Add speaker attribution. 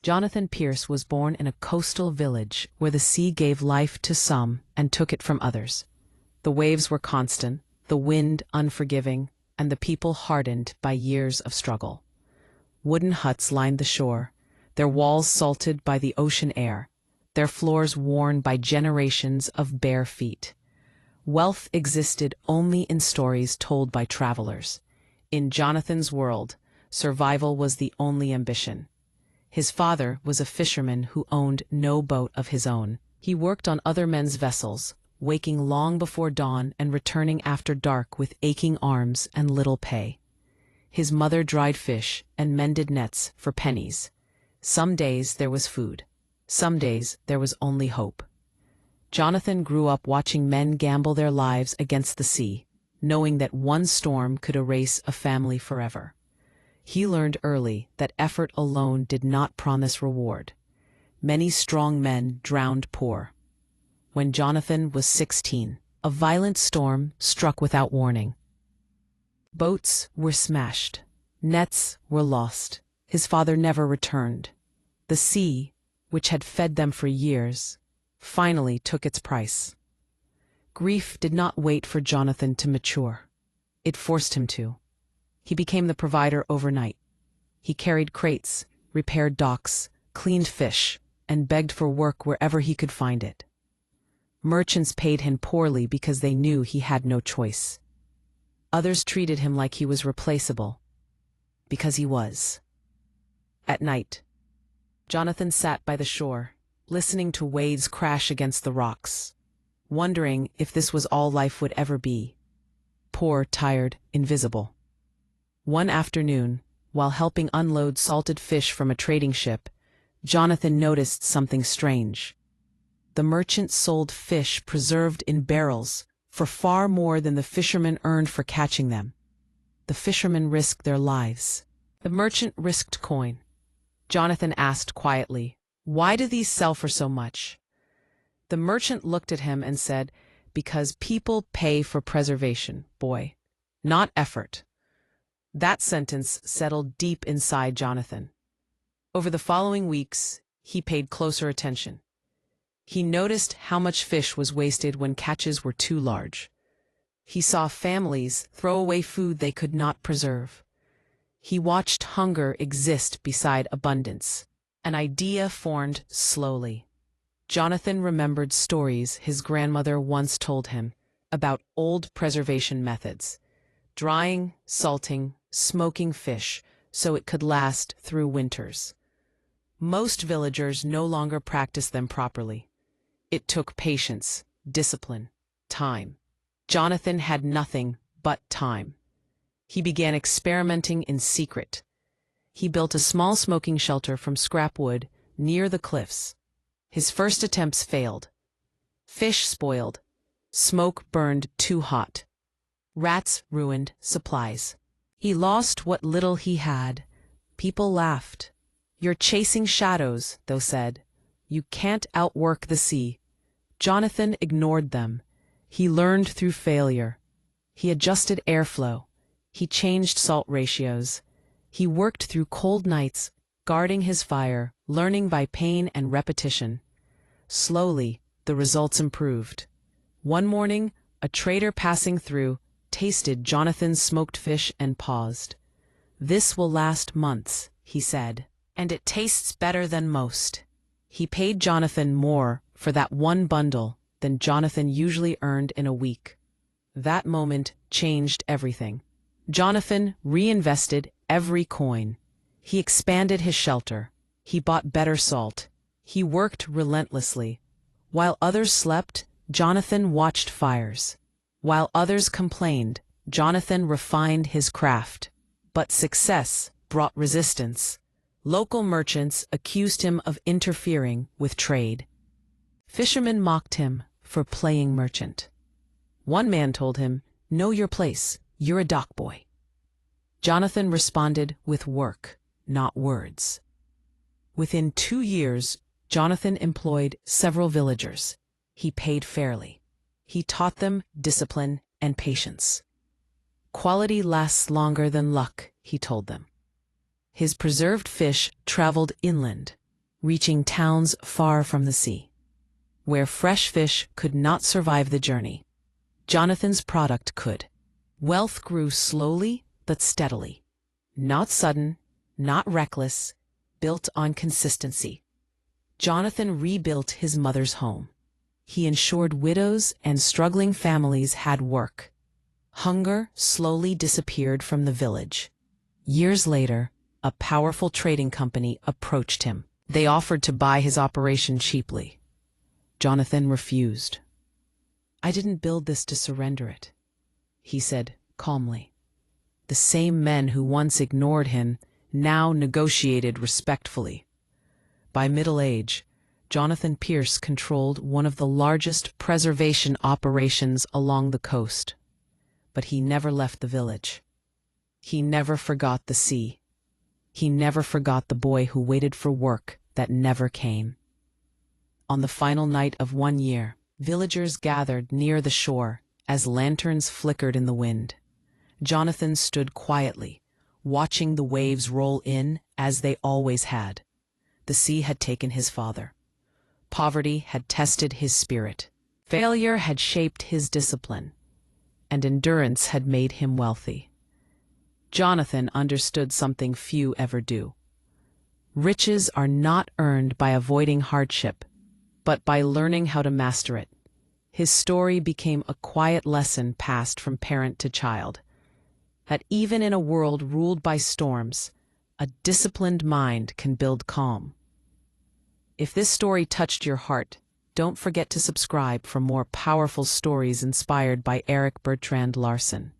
Speaker 1: Jonathan Pierce was born in a coastal village where the sea gave life to some and took it from others. The waves were constant, the wind unforgiving, and the people hardened by years of struggle. Wooden huts lined the shore, their walls salted by the ocean air, their floors worn by generations of bare feet. Wealth existed only in stories told by travelers. In Jonathan's world, survival was the only ambition. His father was a fisherman who owned no boat of his own. He worked on other men's vessels, waking long before dawn and returning after dark with aching arms and little pay. His mother dried fish and mended nets for pennies. Some days there was food. Some days there was only hope. Jonathan grew up watching men gamble their lives against the sea, knowing that one storm could erase a family forever. He learned early that effort alone did not promise reward. Many strong men drowned poor. When Jonathan was 16, a violent storm struck without warning. Boats were smashed. Nets were lost. His father never returned. The sea, which had fed them for years, finally took its price. Grief did not wait for Jonathan to mature. It forced him to. He became the provider overnight. He carried crates, repaired docks, cleaned fish, and begged for work wherever he could find it. Merchants paid him poorly because they knew he had no choice. Others treated him like he was replaceable, because he was. At night, Jonathan sat by the shore, listening to waves crash against the rocks, wondering if this was all life would ever be. Poor, tired, invisible. One afternoon, while helping unload salted fish from a trading ship, Jonathan noticed something strange. The merchant sold fish preserved in barrels for far more than the fishermen earned for catching them. The fishermen risked their lives. The merchant risked coin. Jonathan asked quietly, "Why do these sell for so much?" The merchant looked at him and said, "Because people pay for preservation, boy, not effort." That sentence settled deep inside Jonathan. Over the following weeks, he paid closer attention. He noticed how much fish was wasted when catches were too large. He saw families throw away food they could not preserve. He watched hunger exist beside abundance. An idea formed slowly. Jonathan remembered stories his grandmother once told him about old preservation methods: drying, salting, smoking fish so it could last through winters. Most villagers no longer practiced them properly. It took patience, discipline, time. Jonathan had nothing but time. He began experimenting in secret. He built a small smoking shelter from scrap wood near the cliffs. His first attempts failed. Fish spoiled. Smoke burned too hot. Rats ruined supplies. He lost what little he had. People laughed. "You're chasing shadows," they said. "You can't outwork the sea." Jonathan ignored them. He learned through failure. He adjusted airflow. He changed salt ratios. He worked through cold nights, guarding his fire, learning by pain and repetition. Slowly, the results improved. One morning, a trader passing through tasted Jonathan's smoked fish and paused. "This will last months," he said, "and it tastes better than most." He paid Jonathan more for that one bundle than Jonathan usually earned in a week. That moment changed everything. Jonathan reinvested every coin. He expanded his shelter. He bought better salt. He worked relentlessly. While others slept, Jonathan watched fires. While others complained, Jonathan refined his craft. But success brought resistance. Local merchants accused him of interfering with trade. Fishermen mocked him for playing merchant. One man told him, "Know your place, you're a dock boy." Jonathan responded with work, not words. Within 2 years, Jonathan employed several villagers. He paid fairly. He taught them discipline and patience. "Quality lasts longer than luck," he told them. His preserved fish traveled inland. reaching towns far from the sea, where fresh fish could not survive the journey. Jonathan's product could. Wealth grew slowly but steadily. Not sudden, not reckless, built on consistency. Jonathan rebuilt his mother's home. He ensured widows and struggling families had work. Hunger slowly disappeared from the village. Years later, a powerful trading company approached him. They offered to buy his operation cheaply. Jonathan refused. "I didn't build this to surrender it," he said calmly. The same men who once ignored him now negotiated respectfully. By middle age, Jonathan Pierce controlled one of the largest preservation operations along the coast. But he never left the village. He never forgot the sea. He never forgot the boy who waited for work that never came. On the final night of one year, villagers gathered near the shore as lanterns flickered in the wind. Jonathan stood quietly, watching the waves roll in as they always had. The sea had taken his father. Poverty had tested his spirit. Failure had shaped his discipline. And endurance had made him wealthy. Jonathan understood something few ever do. Riches are not earned by avoiding hardship, but by learning how to master it. His story became a quiet lesson passed from parent to child, that even in a world ruled by storms, a disciplined mind can build calm. If this story touched your heart, don't forget to subscribe for more powerful stories inspired by Eric Bertrand Larsen.